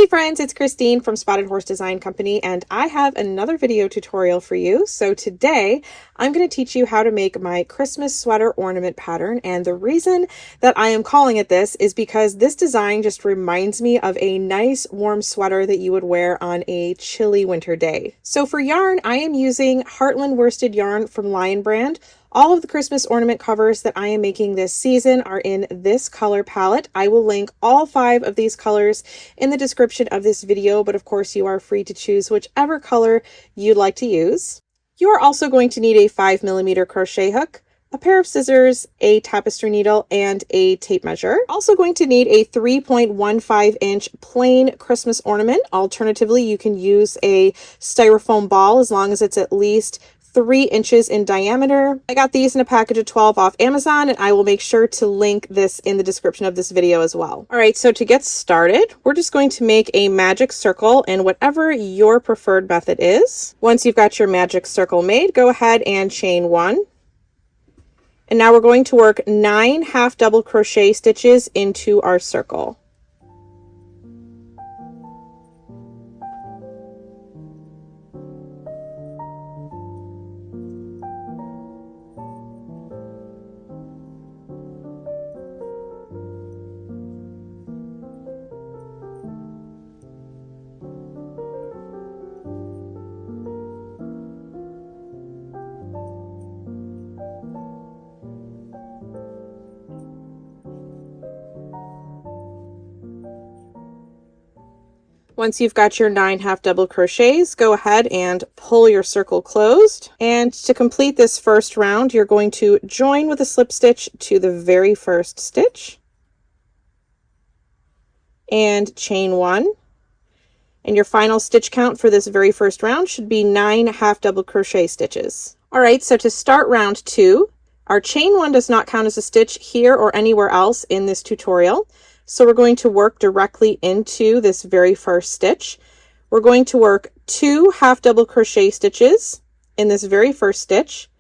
Hey friends, it's Christine from Spotted Horse Design Company, and I have another video tutorial for you. So today I'm going to teach you how to make my Christmas sweater ornament pattern, and the reason that I am calling it this is because this design just reminds me of a nice warm sweater that you would wear on a chilly winter day. So for yarn, I am using Heartland worsted yarn from Lion Brand. All of the Christmas ornament covers that I am making this season are in this color palette. I will link all 5 of these colors in the description of this video, but of course you are free to choose whichever color you'd like to use. You are also going to need a 5mm crochet hook, a pair of scissors, a tapestry needle, and a tape measure. Also going to need a 3.15-inch plain Christmas ornament. Alternatively, you can use a styrofoam ball as long as it's at least 3 inches in diameter. I got these in a package of 12 off Amazon, and I will make sure to link this in the description of this video as well. All right, so to get started, we're just going to make a magic circle in whatever your preferred method is. Once you've got your magic circle made, go ahead and chain 1. And now we're going to work 9 half double crochet stitches into our circle. Once you've got your 9 half double crochets, go ahead and pull your circle closed. And to complete this first round, you're going to join with a slip stitch to the very first stitch and chain 1. And your final stitch count for this very first round should be 9 half double crochet stitches. All right, so to start round 2, our chain 1 does not count as a stitch here or anywhere else in this tutorial. So we're going to work directly into this very first stitch. We're going to work 2 half double crochet stitches in this very first stitch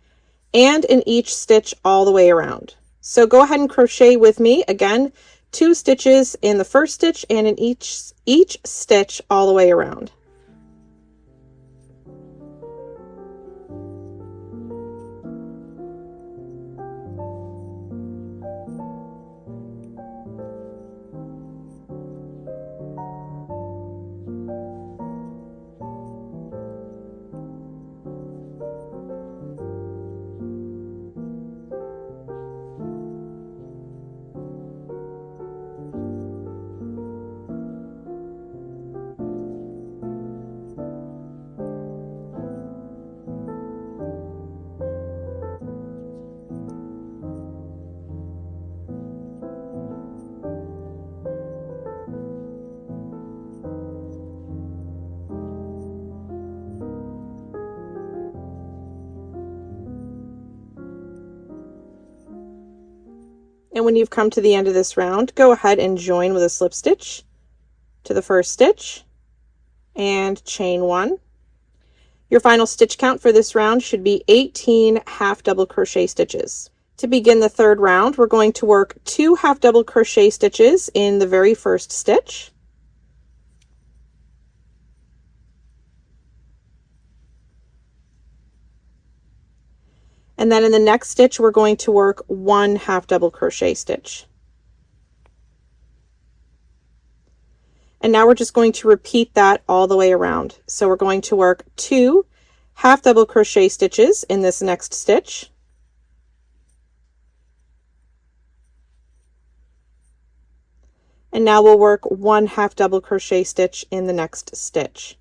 and in each stitch all the way around. So go ahead and crochet with me again, 2 stitches in the first stitch and in each stitch all the way around. And when you've come to the end of this round, go ahead and join with a slip stitch to the first stitch and chain 1. Your final stitch count for this round should be 18 half double crochet stitches. To begin the third round, we're going to work 2 half double crochet stitches in the very first stitch. And then in the next stitch, we're going to work 1 half double crochet stitch. And now we're just going to repeat that all the way around. So we're going to work 2 half double crochet stitches in this next stitch. And now we'll work 1 half double crochet stitch in the next stitch.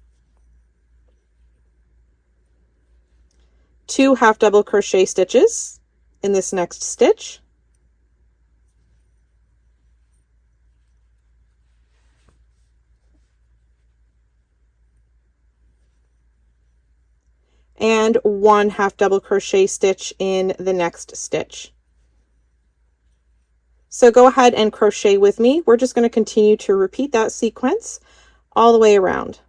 2 half double crochet stitches in this next stitch. And 1 half double crochet stitch in the next stitch. So go ahead and crochet with me. We're just going to continue to repeat that sequence all the way around.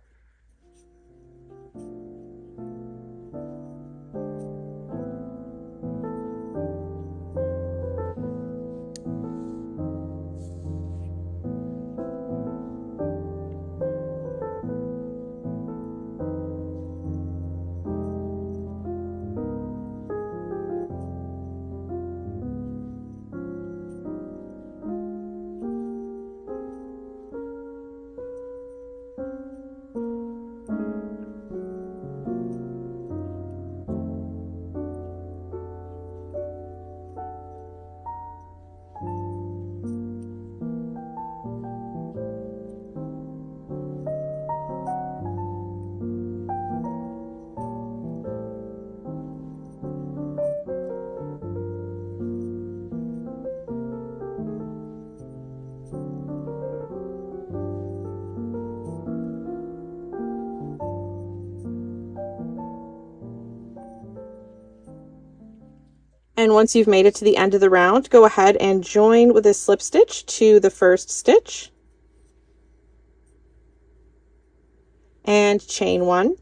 And once you've made it to the end of the round, go ahead and join with a slip stitch to the first stitch and chain 1.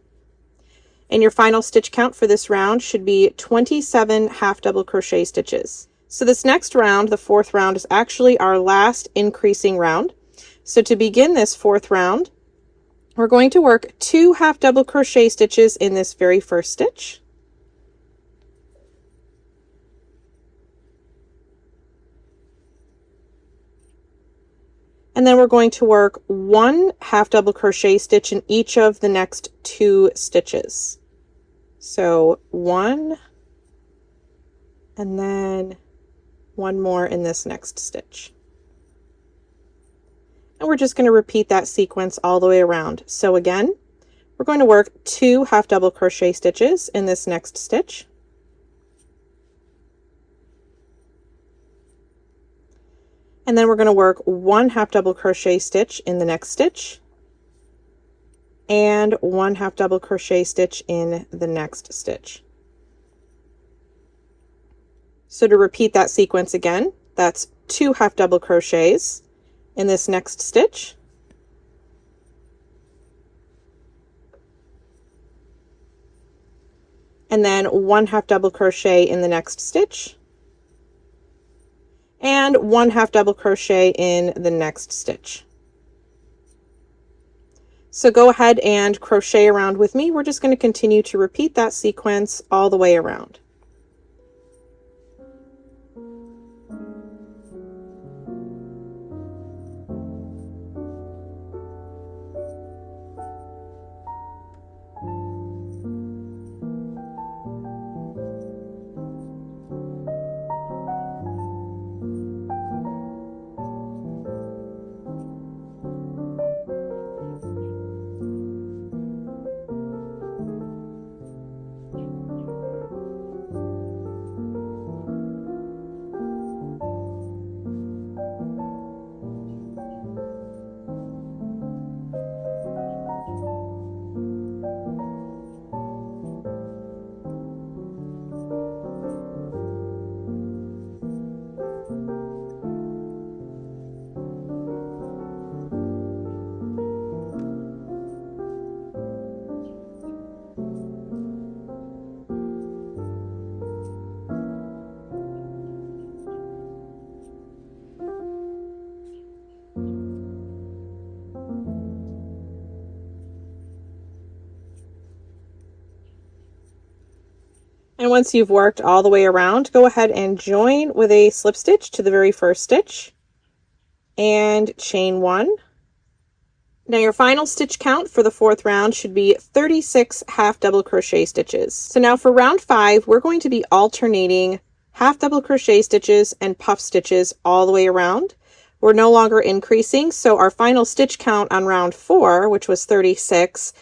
And your final stitch count for this round should be 27 half double crochet stitches. So this next round, the 4th round, is actually our last increasing round. So to begin this 4th round, we're going to work 2 half double crochet stitches in this very first stitch. And then we're going to work 1 half double crochet stitch in each of the next 2 stitches. So 1, and then 1 more in this next stitch. And we're just going to repeat that sequence all the way around. So again, we're going to work 2 half double crochet stitches in this next stitch. And then we're going to work 1 half double crochet stitch in the next stitch and 1 half double crochet stitch in the next stitch. So to repeat that sequence again, that's 2 half double crochets in this next stitch, and then 1 half double crochet in the next stitch, and 1 half double crochet in the next stitch. So go ahead and crochet around with me. We're just going to continue to repeat that sequence all the way around. And once you've worked all the way around, go ahead and join with a slip stitch to the very first stitch and chain 1. Now your final stitch count for the 4th round should be 36 half double crochet stitches. So now for round 5, we're going to be alternating half double crochet stitches and puff stitches all the way around. We're no longer increasing, so our final stitch count on round 4, which was 36,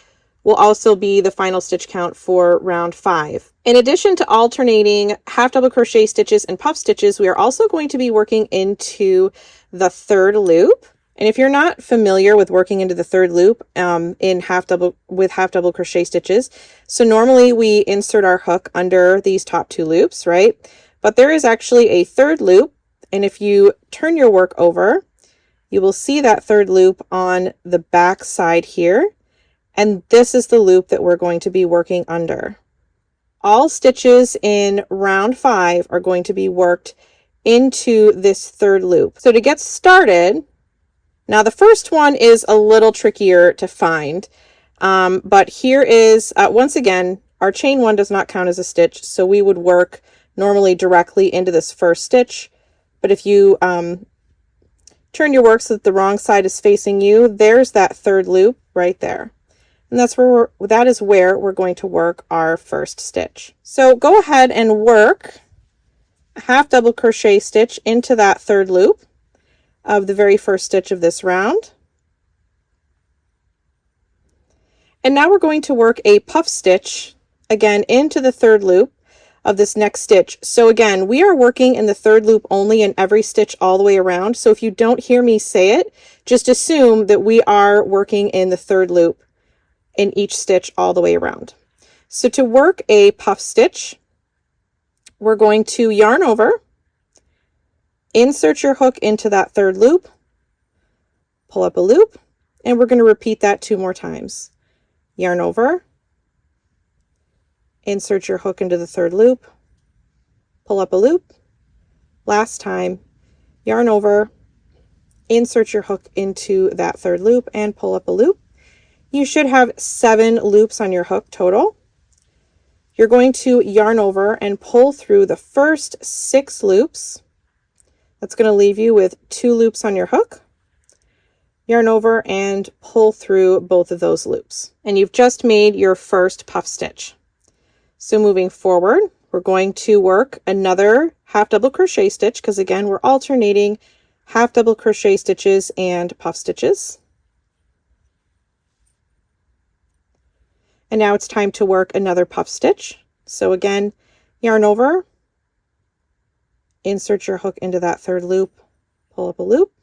will also be the final stitch count for round 5. In addition to alternating half double crochet stitches and puff stitches, we are also going to be working into the 3rd loop. And if you're not familiar with working into the 3rd loop in half double crochet stitches, so normally we insert our hook under these top 2 loops, right? But there is actually a 3rd loop, and if you turn your work over, you will see that 3rd loop on the back side here. And this is the loop that we're going to be working under. All stitches in round 5 are going to be worked into this 3rd loop. So to get started, now the first one is a little trickier to find, but here is, once again, our chain 1 does not count as a stitch, so we would work normally directly into this first stitch. But if you turn your work so that the wrong side is facing you, there's that 3rd loop right there. And that is where we're going to work our first stitch. So go ahead and work a half double crochet stitch into that 3rd loop of the very first stitch of this round. And now we're going to work a puff stitch again into the 3rd loop of this next stitch. So again, we are working in the 3rd loop only in every stitch all the way around. So if you don't hear me say it, just assume that we are working in the 3rd loop in each stitch all the way around. So to work a puff stitch, we're going to yarn over, insert your hook into that third loop, pull up a loop, and we're going to repeat that 2 more times. Yarn over, insert your hook into the third loop, pull up a loop, last time, yarn over, insert your hook into that third loop and pull up a loop. You should have 7 loops on your hook total. You're going to yarn over and pull through the first 6 loops. That's going to leave you with 2 loops on your hook. Yarn over and pull through both of those loops. And you've just made your first puff stitch. So moving forward, we're going to work another half double crochet stitch because again, we're alternating half double crochet stitches and puff stitches. And now it's time to work another puff stitch. So again, yarn over, insert your hook into that third loop, pull up a loop,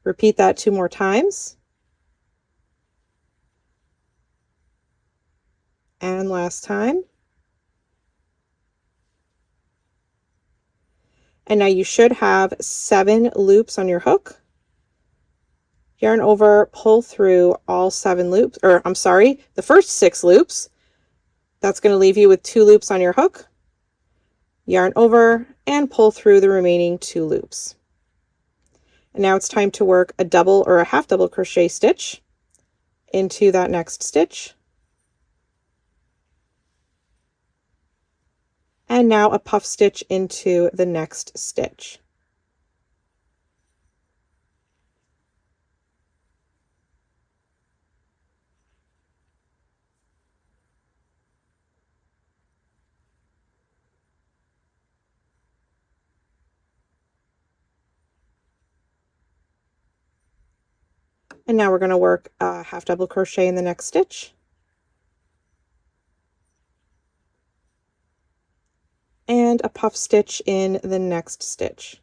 repeat that 2 more times. And last time. And now you should have 7 loops on your hook. Yarn over, pull through all 7 loops, or I'm sorry, the first 6 loops. That's going to leave you with 2 loops on your hook. Yarn over and pull through the remaining 2 loops. And now it's time to work a double or a half double crochet stitch into that next stitch. And now a puff stitch into the next stitch. And now we're going to work a half double crochet in the next stitch. And a puff stitch in the next stitch.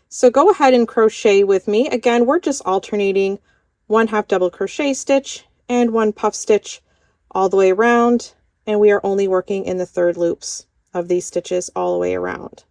So go ahead and crochet with me. Again, we're just alternating 1 half double crochet stitch and 1 puff stitch all the way around, and we are only working in the third loops of these stitches all the way around.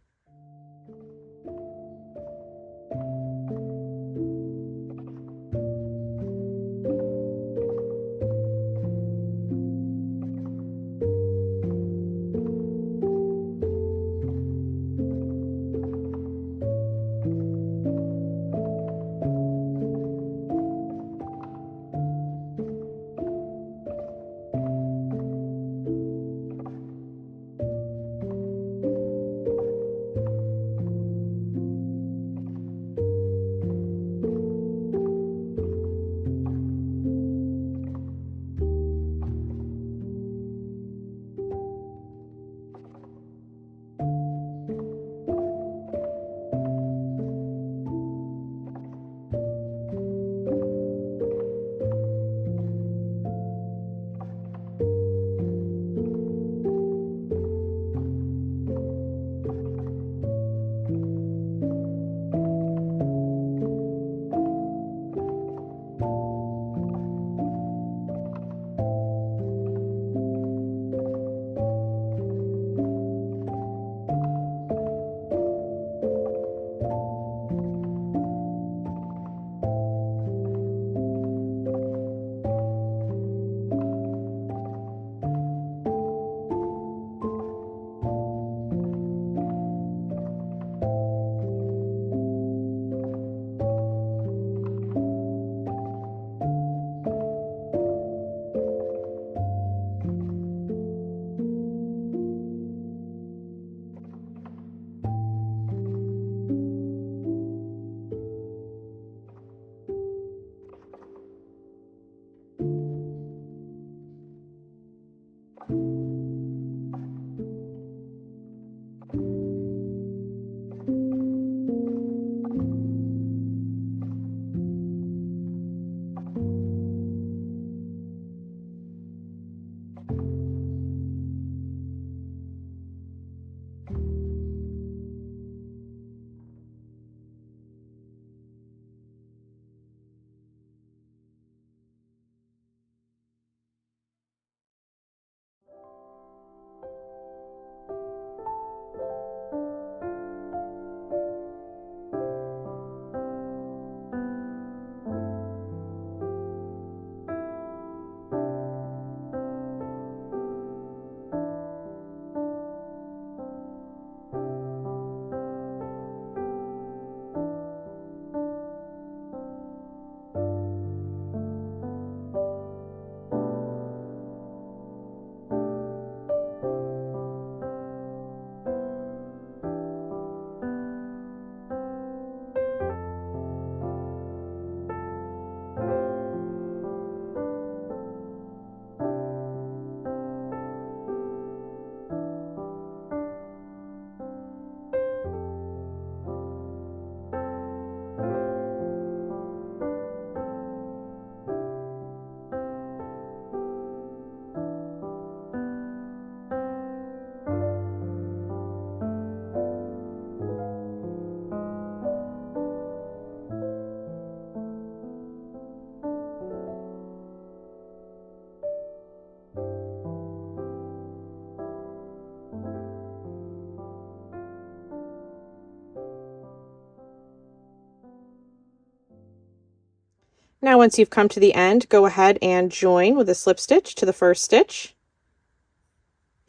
Now once you've come to the end, go ahead and join with a slip stitch to the first stitch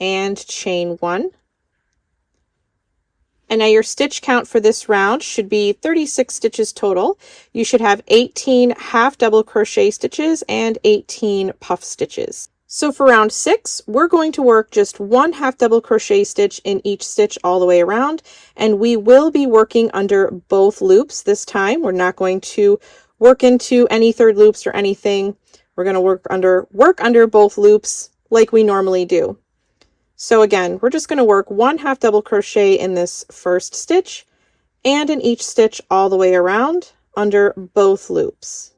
and chain 1. And now your stitch count for this round should be 36 stitches total. You should have 18 half double crochet stitches and 18 puff stitches. So for round 6, we're going to work just 1 half double crochet stitch in each stitch all the way around, and we will be working under both loops this time. We're not going to work into any third loops or anything. We're going to work under both loops like we normally do. So again, we're just going to work 1 half double crochet in this first stitch and in each stitch all the way around under both loops.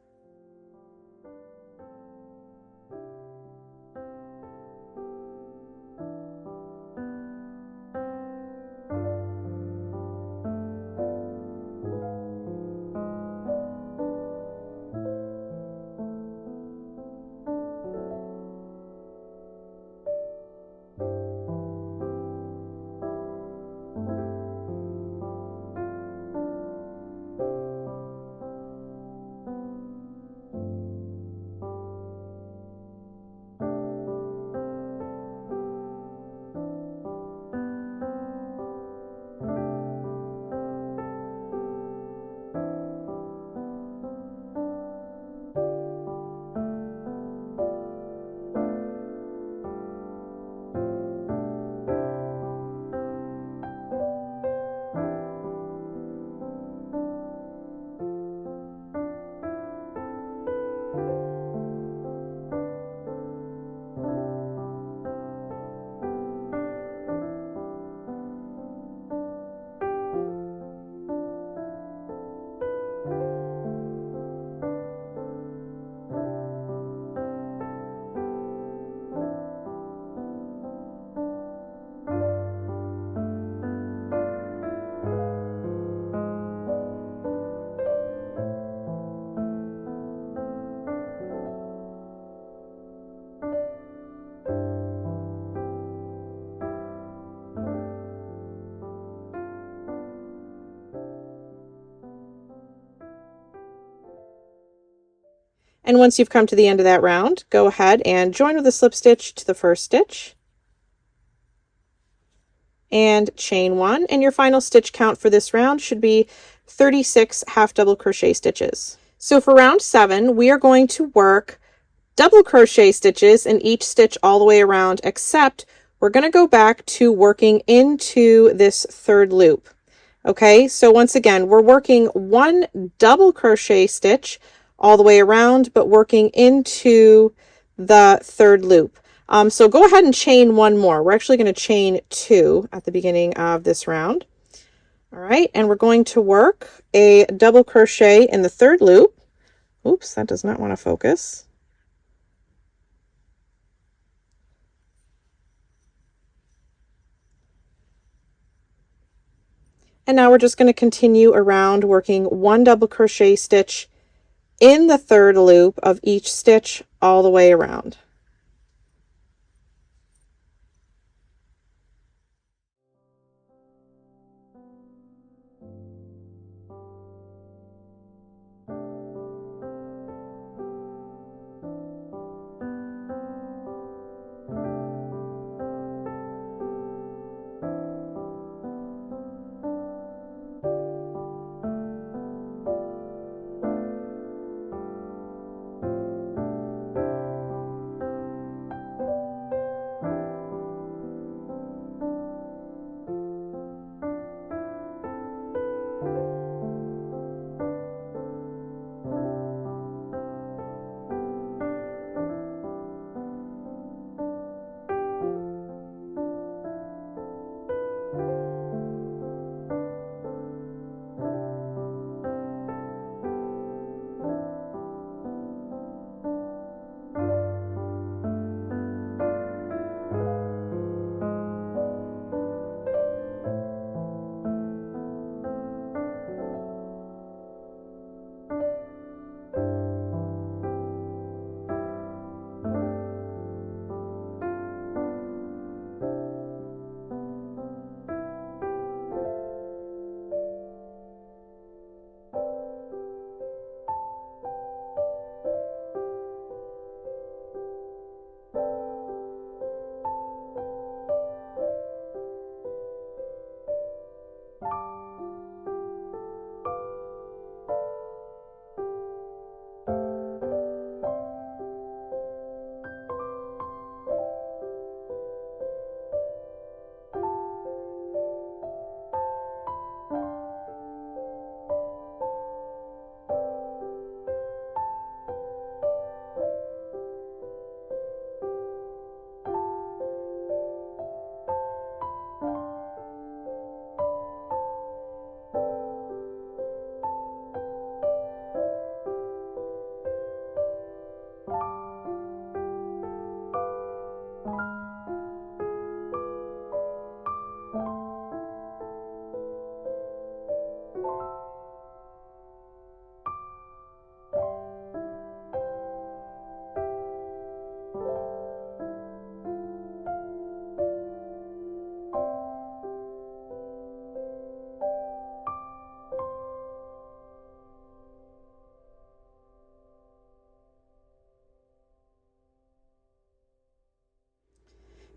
And once you've come to the end of that round, go ahead and join with a slip stitch to the first stitch and chain 1, and your final stitch count for this round should be 36 half double crochet stitches. So for round 7, we are going to work double crochet stitches in each stitch all the way around, except we're going to go back to working into this third loop. Okay, so once again, we're working 1 double crochet stitch all the way around, but working into the third loop. So go ahead and chain 1 more. We're actually going to chain 2 at the beginning of this round. All right, and we're going to work a double crochet in the third loop. Oops, that does not want to focus. And now we're just going to continue around working 1 double crochet stitch in the third loop of each stitch all the way around.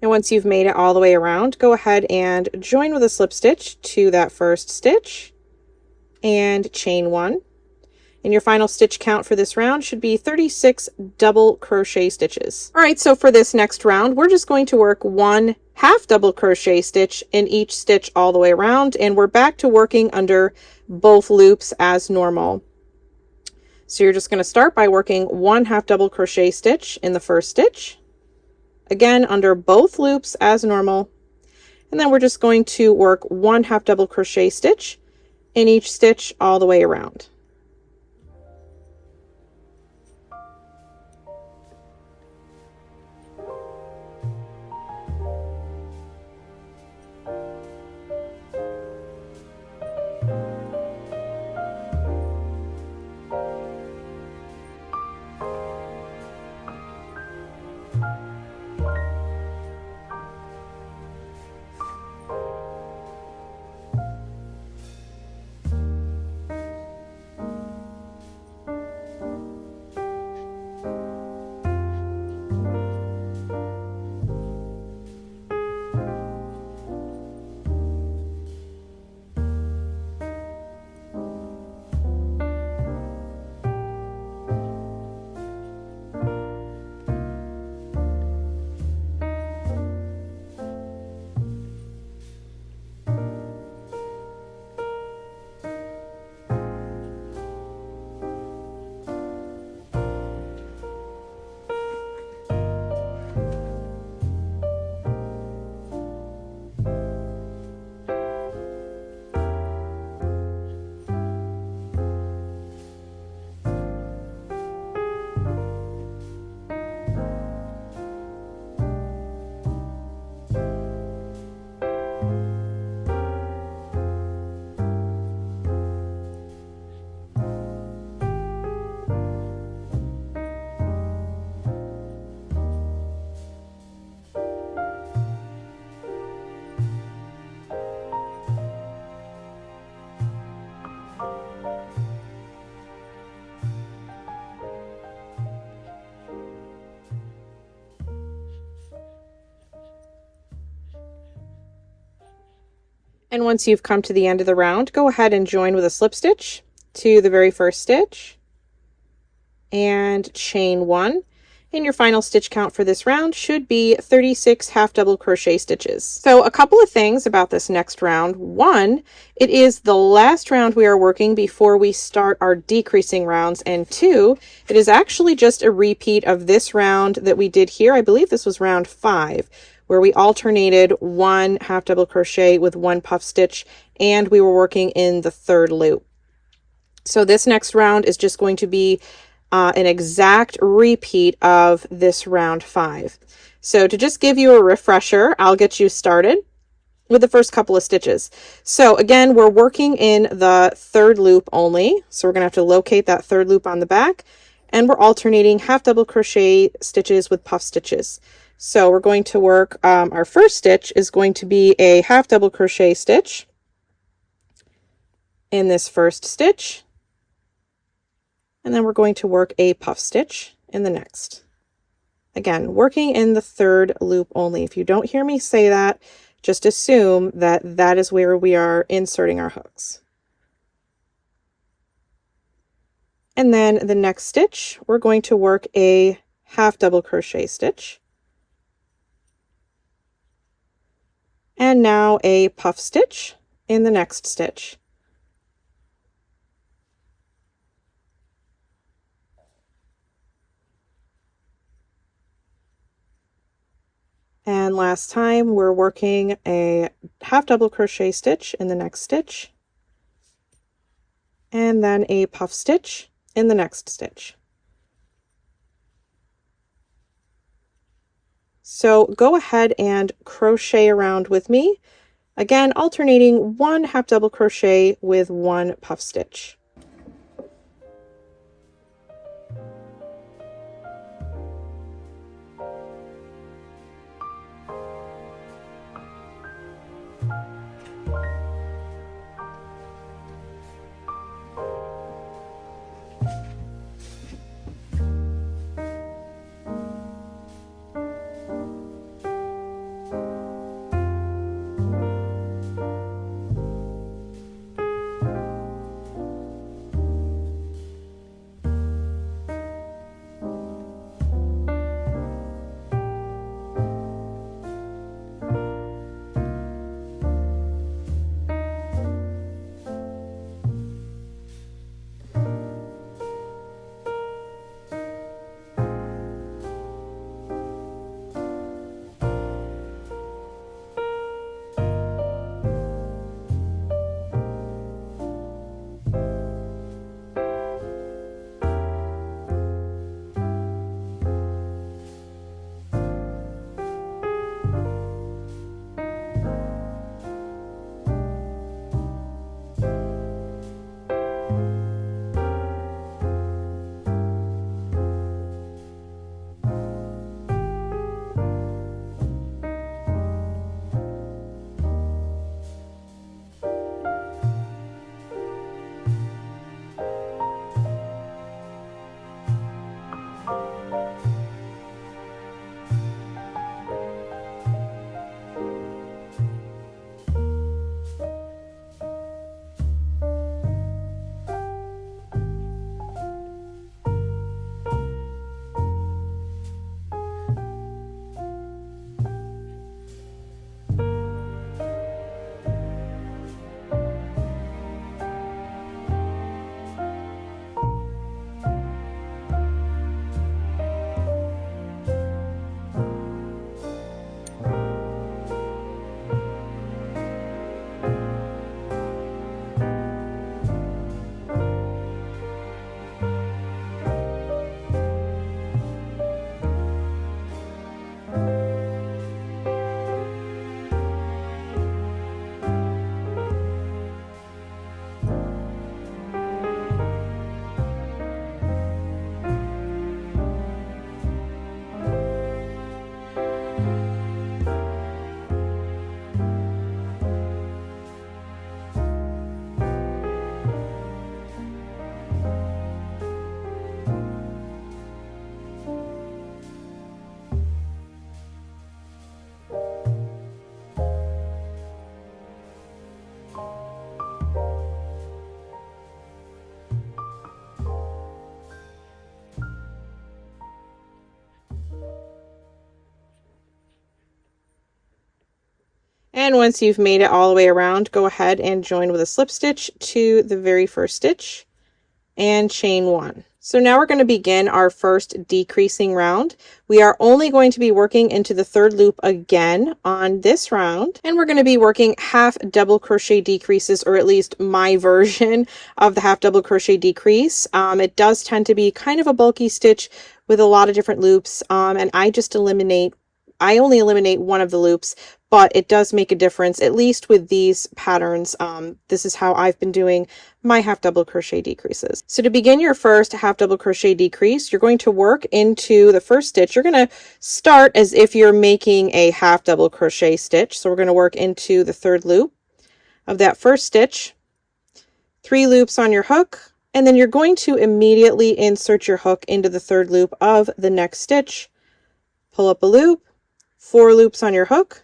And once you've made it all the way around, go ahead and join with a slip stitch to that first stitch and chain 1. And your final stitch count for this round should be 36 double crochet stitches. All right, so for this next round, we're just going to work 1 half double crochet stitch in each stitch all the way around, and we're back to working under both loops as normal. So you're just going to start by working 1 half double crochet stitch in the first stitch, again under both loops as normal, and then we're just going to work 1 half double crochet stitch in each stitch all the way around. And once you've come to the end of the round, go ahead and join with a slip stitch to the very first stitch and chain 1. And your final stitch count for this round should be 36 half double crochet stitches. So a couple of things about this next round. 1, it is the last round we are working before we start our decreasing rounds. And 2, it is actually just a repeat of this round that we did here. I believe this was round 5, where we alternated 1 half double crochet with 1 puff stitch, and we were working in the third loop. So this next round is just going to be an exact repeat of this round 5. So to just give you a refresher, I'll get you started with the first couple of stitches. So again, we're working in the third loop only. So we're going to have to locate that third loop on the back, and we're alternating half double crochet stitches with puff stitches. So we're going to work, our first stitch is going to be a half double crochet stitch in this first stitch. And then we're going to work a puff stitch in the next. Again, working in the third loop only. If you don't hear me say that, just assume that that is where we are inserting our hooks. And then the next stitch, we're going to work a half double crochet stitch. And now a puff stitch in the next stitch. And last time we're working a half double crochet stitch in the next stitch, and then a puff stitch in the next stitch. So go ahead and crochet around with me, again alternating 1 half double crochet with 1 puff stitch. And once you've made it all the way around, go ahead and join with a slip stitch to the very first stitch and chain 1. So now we're going to begin our first decreasing round. We are only going to be working into the 3rd loop again on this round, and we're going to be working half double crochet decreases, or at least my version of the half double crochet decrease. It does tend to be kind of a bulky stitch with a lot of different loops, and I only eliminate one of the loops, but it does make a difference, at least with these patterns. This is how I've been doing my half double crochet decreases. So to begin your first half double crochet decrease, you're going to work into the first stitch. You're going to start as if you're making a half double crochet stitch. So we're going to work into the 3rd loop of that first stitch, 3 loops on your hook, and then you're going to immediately insert your hook into the 3rd loop of the next stitch, pull up a loop, 4 loops on your hook,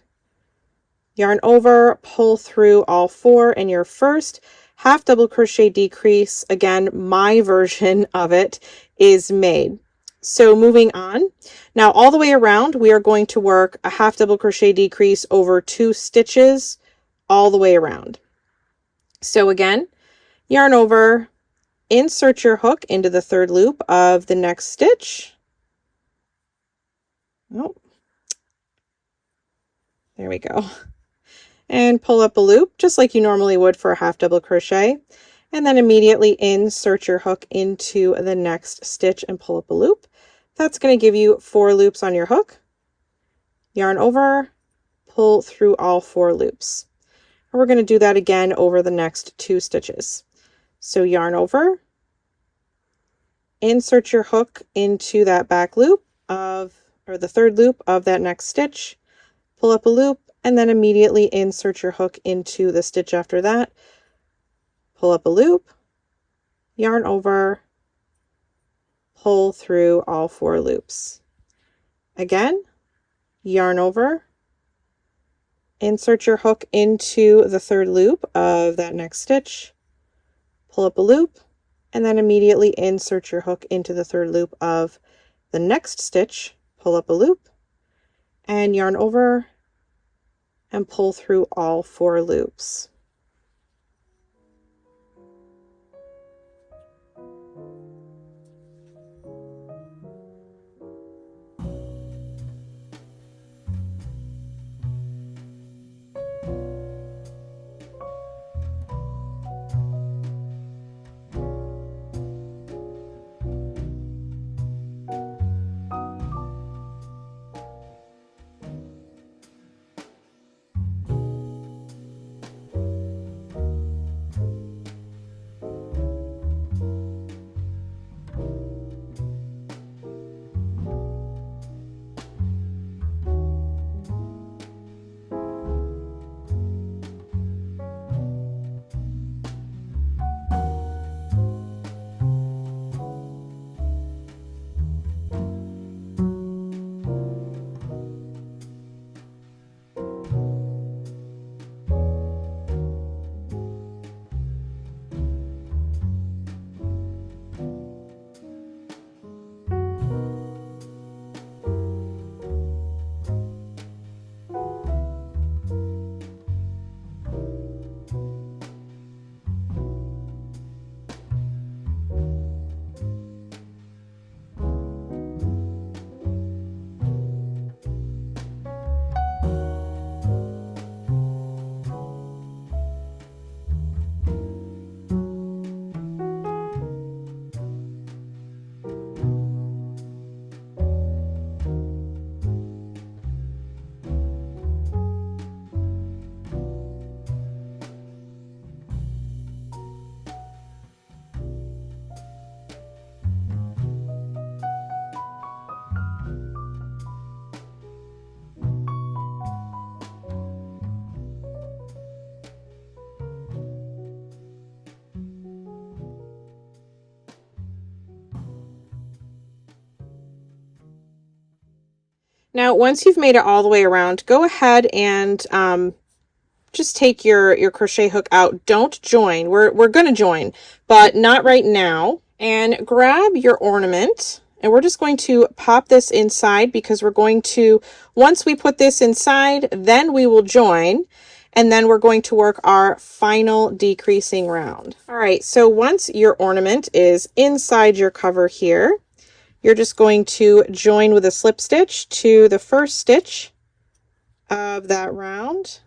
yarn over, pull through all 4, and your first half double crochet decrease, again, my version of it, is made. So moving on, now all the way around, we are going to work a half double crochet decrease over 2 stitches all the way around. So again, yarn over, insert your hook into the 3rd loop of the next stitch. Oh, there we go. And pull up a loop just like you normally would for a half double crochet, and then immediately insert your hook into the next stitch and pull up a loop. That's going to give you 4 loops on your hook, yarn over, pull through all 4 loops. And we're going to do that again over the next 2 stitches. So yarn over, insert your hook into that back loop the 3rd loop of that next stitch, pull up a loop, and then immediately insert your hook into the stitch after that, pull up a loop, yarn over, pull through all 4 loops. Again, yarn over, insert your hook into the 3rd loop of that next stitch, pull up a loop, and then immediately insert your hook into the 3rd loop of the next stitch, pull up a loop, and yarn over and pull through all 4 loops. Now, once you've made it all the way around, go ahead and just take your crochet hook out. Don't join. We're going to join, but not right now. And grab your ornament, and we're just going to pop this inside because we're going to, once we put this inside, then we will join. And then we're going to work our final decreasing round. All right, so once your ornament is inside your cover here, you're just going to join with a slip stitch to the first stitch of that round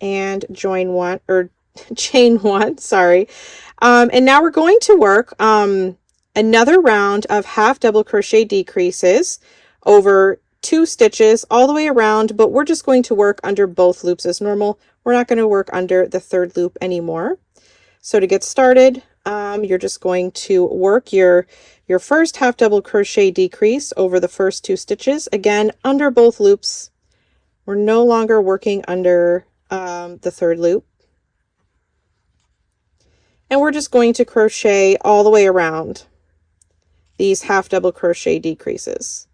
and join one, or chain one, sorry. And now we're going to work another round of half double crochet decreases over 2 stitches all the way around, but we're just going to work under both loops as normal. We're not going to work under the 3rd loop anymore. So to get started, you're just going to work your first half double crochet decrease over the first 2 stitches, again under both loops. We're no longer working under the 3rd loop. And we're just going to crochet all the way around these half double crochet decreases.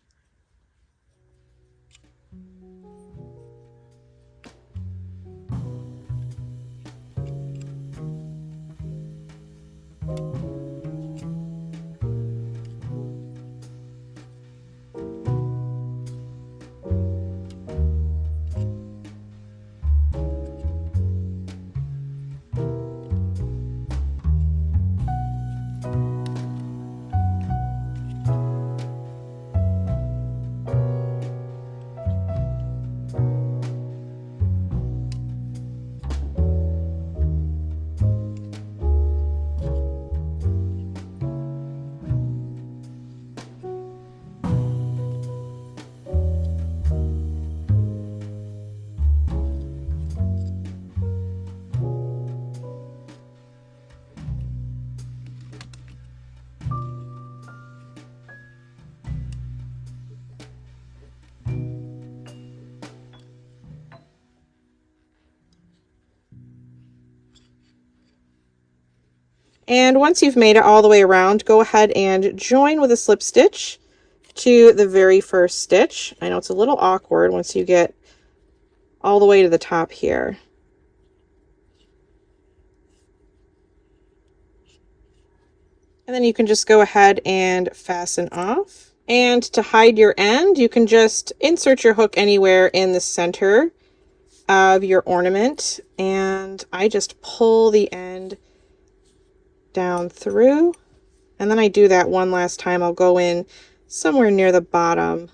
And once you've made it all the way around, go ahead and join with a slip stitch to the very first stitch. I know it's a little awkward once you get all the way to the top here. And then you can just go ahead and fasten off. And to hide your end, you can just insert your hook anywhere in the center of your ornament. And I just pull the end down through, and then I do that one last time. I'll go in somewhere near the bottom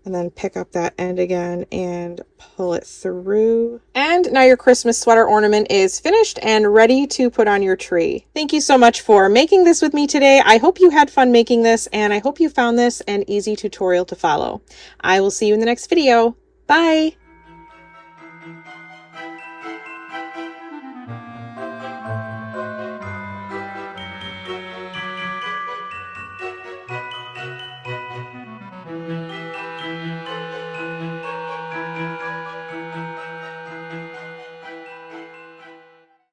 and then pick up that end again and pull it through. And now your Christmas sweater ornament is finished and ready to put on your tree. Thank you so much for making this with me today. I hope you had fun making this, and I hope you found this an easy tutorial to follow. I will see you in the next video. Bye!